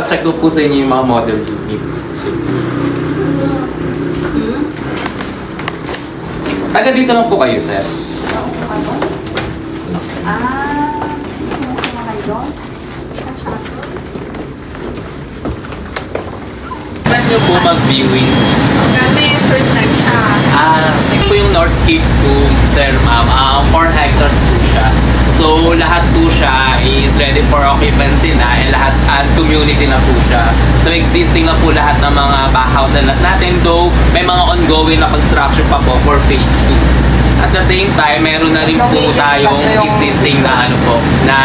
check ko po sa inyo yung mga model units. Taga dito lang po kayo, sir. Saan nyo po mag-viewing? Kami, first time siya. Ito po yung Northscapes po, sir, ma'am. 4 hectares po siya. So, lahat po siya is ready for occupancy na and lahat community na po siya. So, existing na po lahat ng mga backhouse na natin, though may mga ongoing na construction pa po for phase 2. At the same time, meron na rin po tayong existing na na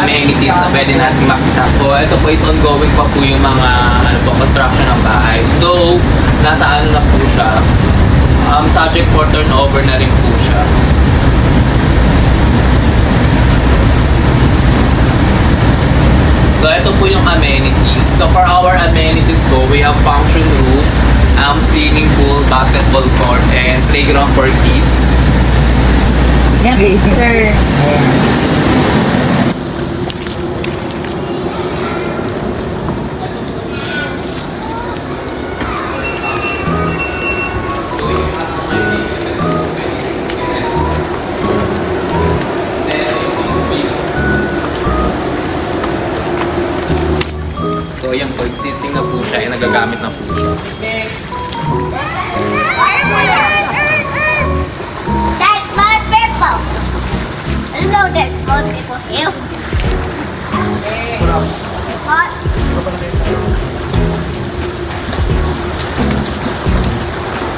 amenities na pwede natin makita po. Ito po is ongoing pa po yung mga construction ng bahay. So, nasa na po siya. Subject for turnover na rin po siya. So, ito po yung amenities. So, for our amenities po, we have function room, swimming pool, basketball court, and playground for kids. Yan, sir. So, ayan po, existing na po siya, nagagamit na po siya. That's my purple. Hello, that's my people here. What?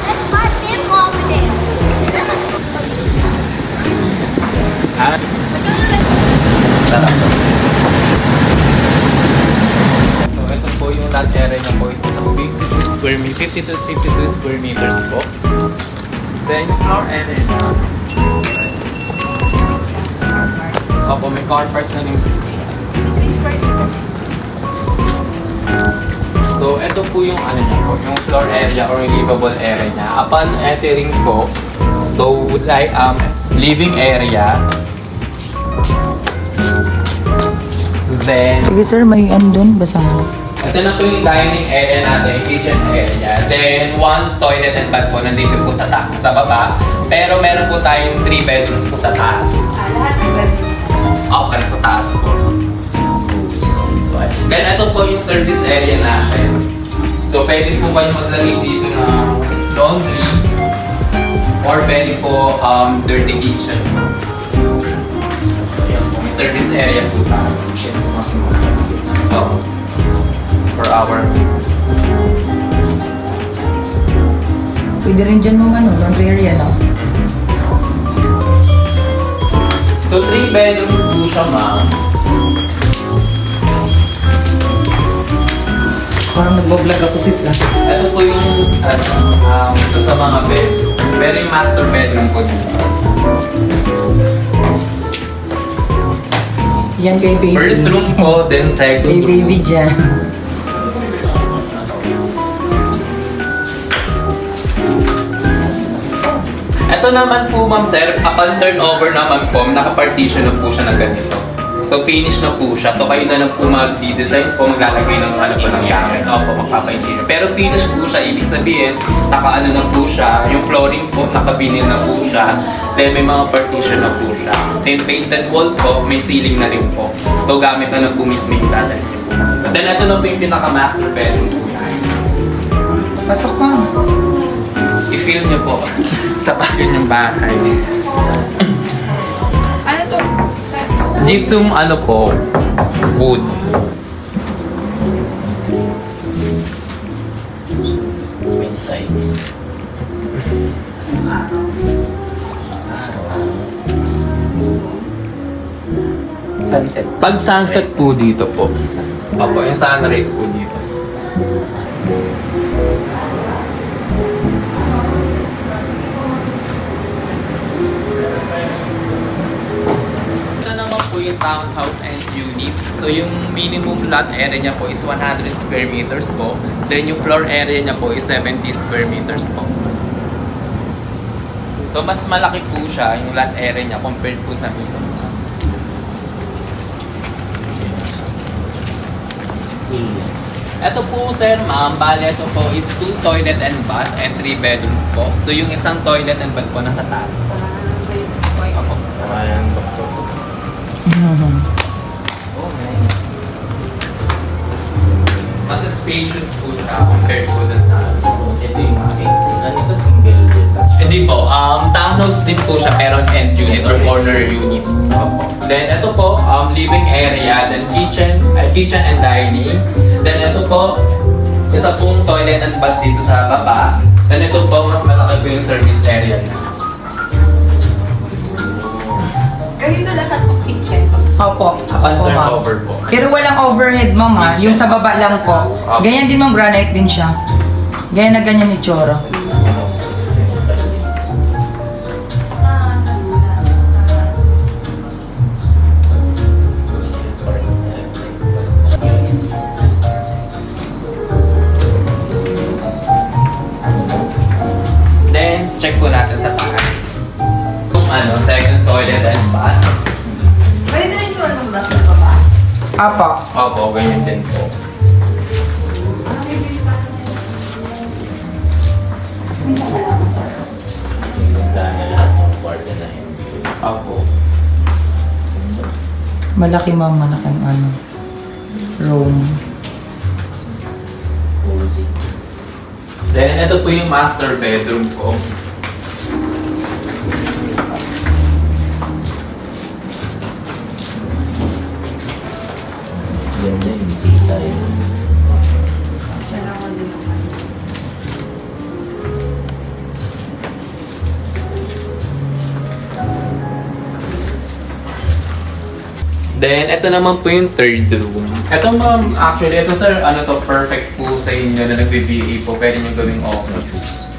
That's my people over there. Yung lot area niya po is 52 square meters po. Then yung floor area niya. Opo, may car park na rin po siya. So, ito po yung niya po, yung floor area or livable area niya. Upon entering po, so like living area. Then, sige sir, may andun, basahan. Ito na po yung dining area natin, kitchen area. Then, 1 toilet and bath po nandito po sa baba. Pero meron po tayong 3 bedrooms po sa taas. Lahat ng ganito. Okay, sa taas po. Then, ito po yung service area natin. So, pwede po kayo maglagay dito ng laundry or pwede po dirty kitchen. Ayan po, may service area po tayo. For our Pwede rin dyan mo laundry area, no? So, 3 bedrooms po siya, ma'am. Parang nagbablog ako sis lang. Ito po yung isa sa mga bedroom. Pero yung master bedroom po dito. Yan kay baby. First room po, then second kay room. baby dyan. Ito naman po, ma'am sir, upon turnover naman po, naka-partition na po siya ng ganito. So, finish na po siya. So, kayo na lang po mag-design po, maglalagay ng po ng yakin. Opo, magpapa-interior. Pero finish po siya, ibig sabihin, naka-ano na po siya. Yung flooring po, naka-vinyl na po siya. Then, may mga partition na po siya. Then, painted wall po, may ceiling na rin po. So, gamit na lang po mismo yung dadalhin po. Then, ito na po yung pinaka-master bedroom po. Pasok pa. I-feel niyo po sa bagay ng bahay. Ano to? Gypsum po, wood. Wind sides. Sunset. Pag sunset po dito po. Opo, yung sunrise po dito. Ito naman po yung townhouse and unit. So yung minimum lot area niya po is 100 square meters po. Then yung floor area niya po is 70 square meters po. So mas malaki po siya yung lot area niya compared po sa minimum. Billion. Ito po, sir, ma'am, bale ito po is 2 toilet and bath and 3 bedrooms po. So yung isang toilet and bath po nasa taas po. Opo. Parang doktor ko. Mhm. Oh, nice. Mas spacious po siya compared po dun sa... So, ito yung ano to, single detached. Hindi po, townhouse din po siya pero end unit or corner unit. Opo. Then ito po, living area, then kitchen and dining. Then ito po, isa pong toilet and bath dito sa baba. Then ito po, mas malaki po yung service area na. Ganito lahat ng kitchen. Opo. Opo, Under ma'am. cover po. Pero walang overhead, ma'am, ha? Yung sa baba lang po. Ganyan din, ma'am, granite din siya. Ganyan na ganyan ni Choro. Then, check po natin sa taas. Yung second toilet and bath. Ganito rin yung ng bath sa baba. Opo. Opo, ganyan din po. Ganda na lahat ng kwarto na yun. Opo. Malaki, ma'am, malaking ano. Room. Cozy. Then, ito po yung master bedroom ko. Ganda yung detail. Then, ito naman po yung third room. Ito ma'am, actually, ito sir, perfect po sa inyo na nag-VA po. Pwede nyo gawing office.